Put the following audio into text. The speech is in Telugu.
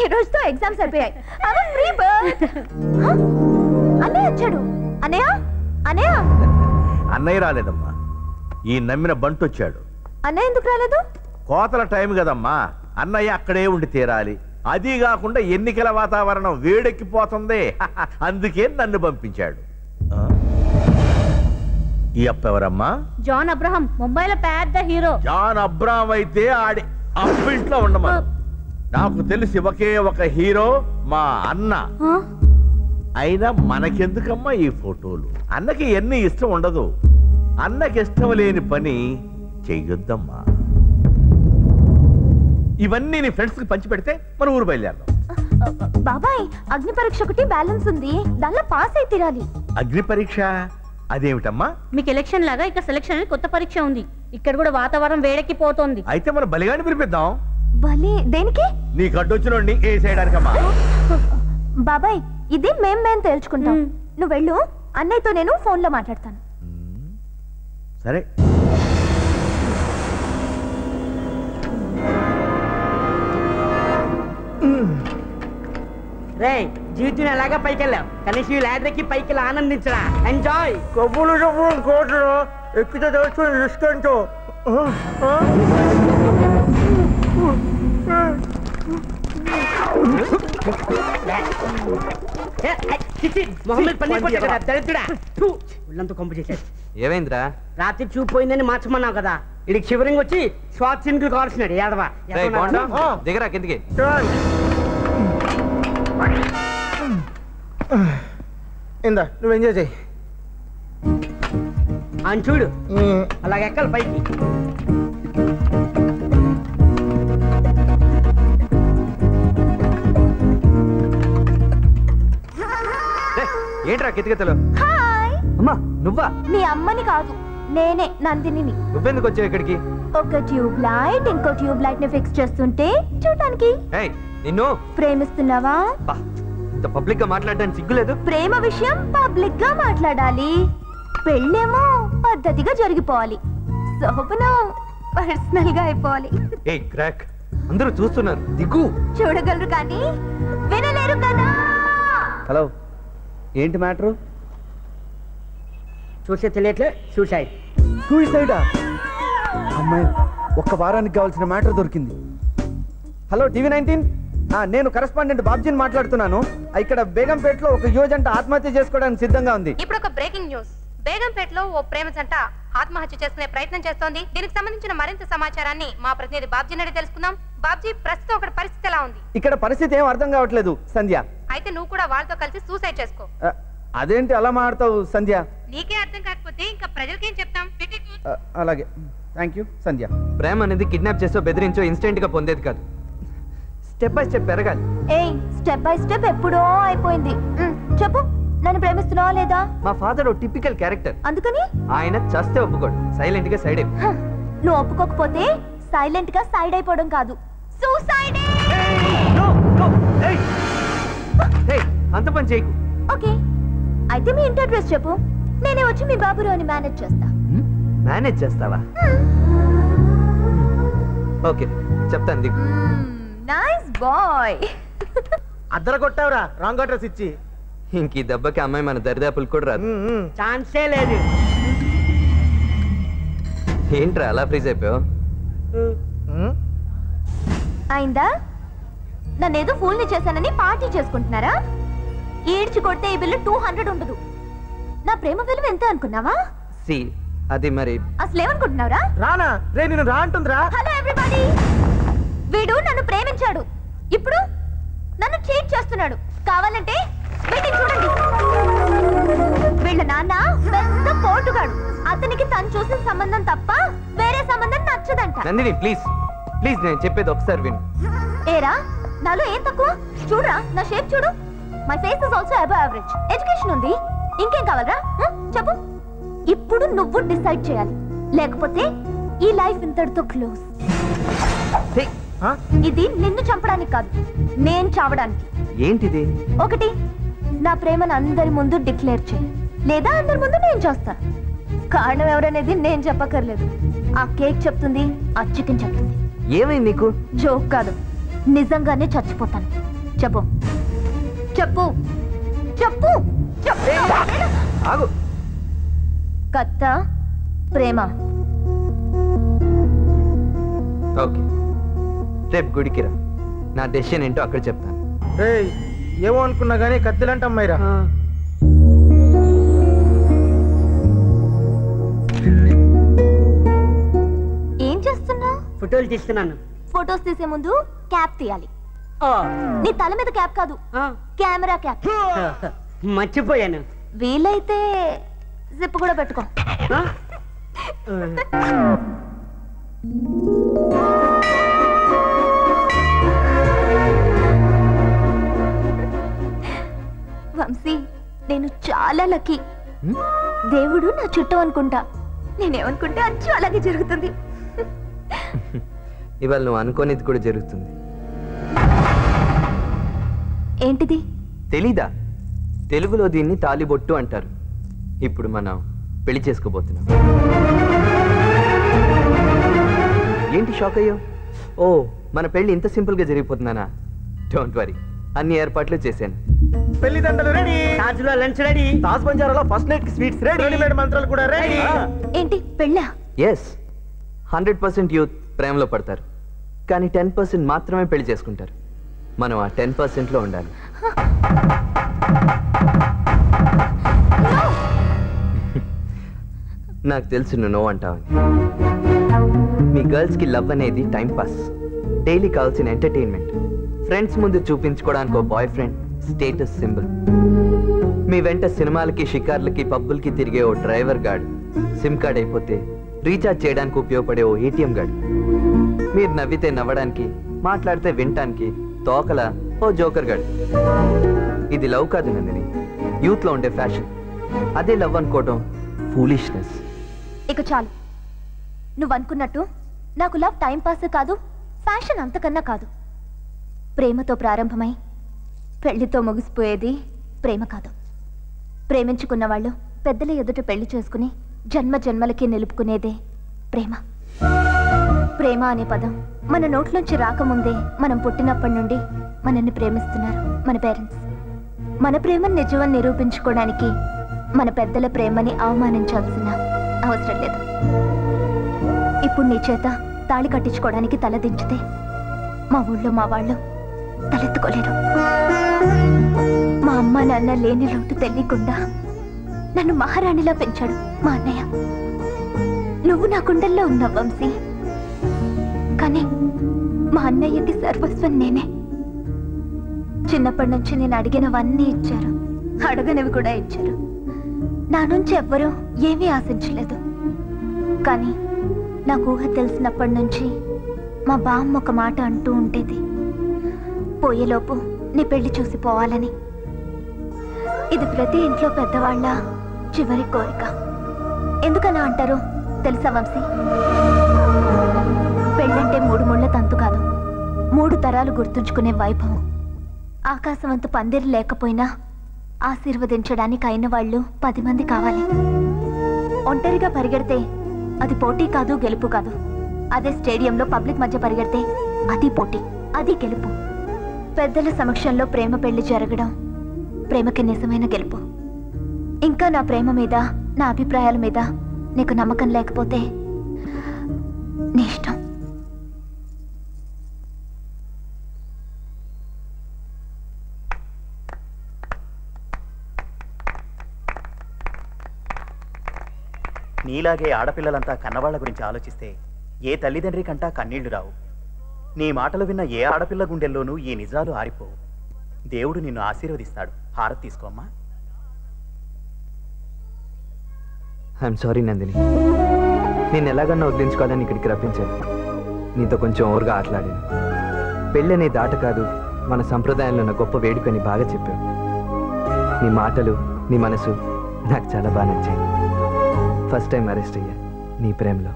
ఈ రోజుతో ఎగ్జామ్స్ అయిపోయాయి. అన్నయ్య వచ్చాడు. అన్నయ్య అన్నయ్య అన్నయ్య రాలేదమ్మా, ఈ నమ్మిన బంటు వచ్చాడు. అన్నయ్య ఎందుకు రాలేదు? కోతల టైం కదమ్మా, అన్నయ్య అక్కడే ఉండి తీరాలి. అది కాకుండా ఎన్నికల వాతావరణం వేడెక్కిపోతుంది, అందుకే నన్ను పంపించాడు. ఈ అప్పెవరమ్మా? జాన్ అబ్రహం, ముంబైలో పెద్ద హీరో. జాన్ అబ్రహం అయితే ఆడి అప్పింట్లో ఉండమా. నాకు తెలిసి ఒకే ఒక హీరో మా అన్న. అయినా మనకెందుకమ్మా ఈ ఫోటోలు? అన్నకి ఎన్ని ఇష్టం ఉండదు. అన్నకి ఇష్టం లేని పని చెయ్యొద్దమ్మా. ఇవన్నీ నీ ఫ్రెండ్స్ కి పంచి పెడితే మన ఊరు బయలుదేరదాం. బాబాయ్, అగ్ని పరీక్ష ఒకటి బ్యాలెన్స్ ఉంది, దానిలో పాస్ అయి తీరాలి. అగ్ని పరీక్ష అదేమిటమ్మా? మీకు ఎలక్షన్ లాగా ఇక్కడ సెలక్షన్ కొత్త పరీక్ష ఉంది. ఇక్కడ కూడా వాతావరణం వేడెక్కిపోతుంది. అయితే మన బలిగాని పిలిపిద్దాం. బలి దేనికి? నీ గడ్డొచ్చినోడిని వేసేయడానికమ్మా. బాబాయ్, ఇది మేం తేల్చుకుంటాం. నువ్వు వెళ్ళు, అన్నయ్యతో నేను ఫోన్ లో మాట్లాడతాను. సరే. రే, జీవితం ఎలాగా పైకి వెళ్ళావు, కనీసం ఈ ల్యాడర్ ఎక్కి పైకి వెళ్ళి ఆనందించరా. ఎంజాయ్. కబులు చెప్పు కోటలు ఎక్కితే తెలుసుకుని ఇష్టంతో. ఏమైందిరా? రాత్రి చూపు పోయిందని మార్చమన్నావు కదా, ఇది చివరింగ్ వచ్చి స్వాత్ సింకులు కావాల్సినాడు. యాదవా దిగరా కిందికి. ఇందా నువ్వు ఎంజాయ్ చేయి. అని చూడు, అలాగ ఎక్కాలి పైకి. ఏంట్రా కితకితలు? హాయ్. అమ్మా నువ్వా? మీ అమ్మని కాదు, నేనే నందినిని. నువ్వెందుకు వచ్చావు ఇక్కడికి? ఒక ట్యూబ్ లైట్ ఇంకో ట్యూబ్ లైట్ ని ఫిక్స్ చేస్తుంటే చూడటానికి. నిన్ను ప్రేమిస్తున్నావా? ఇంత పబ్లిక్ గా మాట్లాడడానికి సిగ్గులేదు? ప్రేమ విషయం పబ్లిక్ గా మాట్లాడాలి, పెళ్ళేమో పద్ధతిగా జరిగిపోవాలి, శోభనం పర్సనల్ గా అయిపోవాలి. ఏయ్ క్రాక్, అందరూ చూస్తున్నారు, దిగు. చూడగలరు కానీ వినలేరు కదా. హలో, ఏంటి మ్యాటరు? చూసే తెలియట్లే. సూసైడ్. సూసైడా? అమ్మాయి, ఒక్క వారానికి కావాల్సిన మ్యాటర్ దొరికింది. హలో TV19, నేను కరెస్పాండెంట్ బాబ్జీని మాట్లాడుతున్నాను. ఇక్కడ బేగంపేటలో ఒక యువజంట ఆత్మహత్య చేసుకోవడానికి సిద్ధంగా ఉంది. ఇప్పుడు ఒక బ్రేకింగ్ న్యూస్. బేగంపేటలో ఓ ప్రేమ జంట ఆత్మహత్య చేసుకునే ప్రయత్నం చేస్తోంది. దీనికి సంబంధించిన మరింత సమాచారాన్ని మా ప్రతినిధి బాబ్జీ అడిగి తెలుసుకుందాం. బాబ్జీ, ప్రస్తుతం అక్కడ పరిస్థితి ఎలా ఉంది? ఇక్కడ పరిస్థితి ఏం అర్థం కావట్లేదు సంధ్య. అయితే నువ్వు కూడా వాళ్ళతో కలిసి సూసైడ్ చేసుకో. అదేంటి అలా మాట్లాడతావు సంధ్య? నీకే అర్థం కాకపోతే ఇంకా ప్రజలకేం చెప్తాం? అలాగే, థ్యాంక్ యూ సంధ్య. ప్రేమ అనేది కిడ్నాప్ చేసో బెదిరించో ఇన్స్టెంట్ గా పొందేది కాదు, స్టెప్ బై స్టెప్ పెరగాలి. ఏయ్, స్టెప్ బై స్టెప్ ఎప్పుడో అయిపోయింది. చెప్పు, నన్ను ప్రేమిస్తున్నావా లేదా? మా ఫాదర్ ఓ టిపికల్ క్యారెక్టర్, అందుకని ఆయన చస్తే ఒప్పుకోడు, సైలెంట్ గా సైడ్ అయిపో. నువ్వు ఒప్పుకోకపోతే సైలెంట్ గా సైడ్ అయిపోవడం కాదు, సూసైడ్. అంత పని చేయకు. ఓకే, అయితే మీ ఇంటి అడ్రస్ చెప్పు, నేనే వచ్చి మీ బాబురావుని మేనేజ్ చేస్తా. మేనేజ్ చేస్తావా? ఓకే, చెప్తాను దిగు. Nice boy. అద్దర కొట్టావురా రాంగ్ అడ్రస్ ఇచ్చి. ఇంక ఈ దెబ్బకి అమ్మాయి మన దరిదాపులు కూడా రాదు. ఛాన్సే లేదు. ఏంట్రా అలా ఫ్రీజ్ అయిపోయావు? అయిందా? నన్నేదో ఫూల్ని చేశానని పార్టీ చేసుకుంటున్నారా? ఏడ్చి కొడితే ఈ బిల్లు 200 ఉండదు. నా ప్రేమ విలువ ఎంత అనుకున్నావా? సి అది మరి అసలు ఏమనుకుంటున్నావురా? రానా రే, నేను రా అంటుందిరా. హలో ఎవ్రీబడీ, వీడు నన్ను ప్రేమించాడు, ఇప్పుడు నన్ను చీట్ చేస్తున్నాడు. కావాలంటే వీటిని చూడండి. వీళ్ళ నాన్న పెద్ద పోటుగాడు, అతనికి తను చూసిన సంబంధం తప్ప వేరే సంబంధం నచ్చదంట. నందిని ప్లీజ్ ప్లీజ్, నేను చెప్పేది ఒకసారి విను. ఏరా, నాలో ఏం తక్కువ? చూడరా, నా షేప్ చూడు. My face is also above average. Education ఉంది, ఇంకేం కావాలరా? చెప్పు. ఇప్పుడు నువ్వు డిసైడ్ చేయాలి, లేకపోతే ఈ లైఫ్ ఇంతటితో క్లోజ్. ఇది నిన్ను చంపడానికి కాదు, నేను చావడానికి. ఏంటిది? ఒకటి, నా ప్రేమను అందరి ముందు డిక్లేర్ చేయి, లేదా అందరి ముందు నేను చేస్తాను. కారణం ఎవరనేది నేను చెప్పక్కర్లేదు, ఆ కేక్ చెప్తుంది, ఆ చికెన్ చెప్తుంది. ఏమైంది నీకు? జోక్ కాదు, నిజంగానే చచ్చిపోతాను. చెప్పు చెప్పు చెప్పు చెప్పు. ఆగు. కత్త ప్రేమ. ఓకే, రేపు గుడికి రా. నా డెసిషన్ ఏంటో అక్కడ చెప్తాను. ఏమో అనుకున్నా కానీ కత్తిలంట అమ్మాయిరా. ఏం చేస్తున్నావు? ఫోటోలు తీస్తున్నాను. ఫొటోస్ తీసే ముందు క్యాప్ తీయాలి. నీ తల మీద క్యాప్ కాదు, కెమెరా క్యాప్. మర్చిపోయాను. వీలైతే జిప్ కూడా పెట్టుకో. వంశీ, నేను చాలా లక్కీ. దేవుడు నా చుట్టూ అనుకుంటా. నేనేమనుకుంటే అచ్చు అలాగే జరుగుతుంది. ఇవాళ నువ్వు అనుకోనిది కూడా జరుగుతుంది. ఏంటిది? తెలీదా? తెలుగులో దీన్ని తాలిబొట్టు అంటారు. ఇప్పుడు మనం పెళ్లి చేసుకోబోతున్నాం. ఏంటి షాక్ అయ్యో? ఓ, మన పెళ్లి ఇంత సింపుల్ గా జరిగిపోతున్నానా? డోంట్ వరీ, అన్ని ఏర్పాట్లు చేశాను. పెళ్లి దండలు రెడీ, తాజ్లో లంచ్ రెడీ, తాజ్ బంజారాలో ఫస్ట్ నైట్ కి స్వీట్స్ రెడీ, రెడీమేడ్ మంత్రాలు కూడా రెడీ. ఏంటి పెళ్ళా? ఎస్, 100% యూత్ ప్రేమలో పడతారు, కానీ 10% మాత్రమే పెళ్లి చేసుకుంటారు. మనం ఆ 10% లో ఉండాలి. నాకు తెలుసు నువ్వు నో అంటావని. మీ గర్ల్స్ కి లవ్ అనేది టైం పాస్, డైలీ కావాల్సిన ఎంటర్టైన్మెంట్, ఫ్రెండ్స్ ముందు చూపించుకోవడానికి ఒక బాయ్ ఫ్రెండ్, స్టేటస్ సింబల్. మీ వెంట సినిమాలకి, షికార్లకి, పబ్బులకి తిరిగే ఓ డ్రైవర్ గార్డ్, సిమ్ కార్డ్ అయిపోతే రీఛార్జ్ చేయడానికి ఉపయోగపడే ఓ ఏటీఎం గార్డ్, మీరు నవ్వితే నవ్వడానికి, మాట్లాడితే వినటానికి తోకల ఓ జోకర్ గార్డ్. ఇది లవ్ కాదు నందిని, యూత్ లో ఉండే ఫ్యాషన్. అదే లవ్ అనుకోవటం ఫూలిష్నెస్. ఇక చాలు. నువ్వు అనుకున్నట్టు నాకు లవ్ టైం పాస్ కాదు, ఫ్యాషన్ అంతకన్నా కాదు. ప్రేమతో ప్రారంభమై పెళ్లితో ముగిసిపోయేది ప్రేమ కాదు. ప్రేమించుకున్న వాళ్ళు పెద్దల ఎదుట పెళ్లి చేసుకుని జన్మ జన్మలకి నిలుపుకునేదే ప్రేమ. ప్రేమ అనే పదం మన నోట్లోంచి రాకముందే మనం పుట్టినప్పటి నుండి మనల్ని ప్రేమిస్తున్నారు మన పేరెంట్స్. మన ప్రేమను నిజమని నిరూపించుకోవడానికి మన పెద్దల ప్రేమని అవమానించాల్సిన అవసరం లేదు. ఇప్పుడు నీ చేత తాళి కట్టించుకోవడానికి తలదించితే మా ఊళ్ళో మా వాళ్ళు తలెత్తుకోలేరు. మా అమ్మ నాన్న లేని లోటు తెలియకుండా నన్ను మహారాణిలా పెంచాడు మా అన్నయ్య. నువ్వు నా కుండల్లో ఉన్నావు వంశీ, కానీ మా అన్నయ్యకి సర్వస్వం నేనే. చిన్నప్పటి నుంచి నేను అడిగినవన్నీ ఇచ్చారు, అడగనివి కూడా ఇచ్చారు. నా నుంచి ఎవ్వరూ ఏమీ ఆశించలేదు. కానీ నాకు ఊహ తెలిసినప్పటి నుంచి మా బామ్మ ఒక మాట అంటూ ఉండేది, పోయేలోపు నీ పెళ్లి చూసి పోవాలని. ఇది ప్రతి ఇంట్లో పెద్దవాళ్ళ చివరి కోరిక. ఎందుకలా అంటారు తెలుసా వంశీ? పెళ్ళంటే 3 ముళ్ళ తంతు కాదు, 3 తరాలు గుర్తుంచుకునే వైభవం. ఆకాశవంత పందిరి లేకపోయినా ఆశీర్వదించడానికి అయిన వాళ్ళు 10 మంది కావాలి. ఒంటరిగా పరిగెడితే అది పోటీ కాదు, గెలుపు కాదు. అదే స్టేడియంలో పబ్లిక్ మధ్య పరిగెడితే అది పోటీ, అది గెలుపు. పెద్దల సమక్షంలో ప్రేమ పెళ్లి జరగడం ప్రేమకి నిజమైన గెలుపు. ఇంకా నా ప్రేమ మీద, నా అభిప్రాయాల మీద నీకు నమ్మకం లేకపోతే నీ ఇష్టం. నీలాగే ఆడపిల్లలంతా కన్నవాళ్ల గురించి ఆలోచిస్తే ఏ తల్లిదండ్రి కంటా కన్నీళ్లు రావు. నీ మాటలు విన్న ఏ ఆడపిల్ల గుండెల్లోనూ ఈ నిజాలు ఆరిపోవు. దేవుడు నిన్ను ఆశీర్వదిస్తాడు. హారతి తీసుకోమ్మా. ఐఎమ్ సారీ నందిని, నేను ఎలాగన్నా వదిలించుకోవాలని ఇక్కడికి రప్పించాను. నీతో కొంచెం ఓవర్గా ఆటలాడాను. పెళ్ళి అనేది ఆట కాదు, మన సంప్రదాయంలో ఉన్న గొప్ప వేడుకని బాగా చెప్పావు. నీ మాటలు, నీ మనసు నాకు చాలా బాగా నచ్చాయి. ఫస్ట్ టైం అరెస్ట్ అయ్యా నీ ప్రేమలో.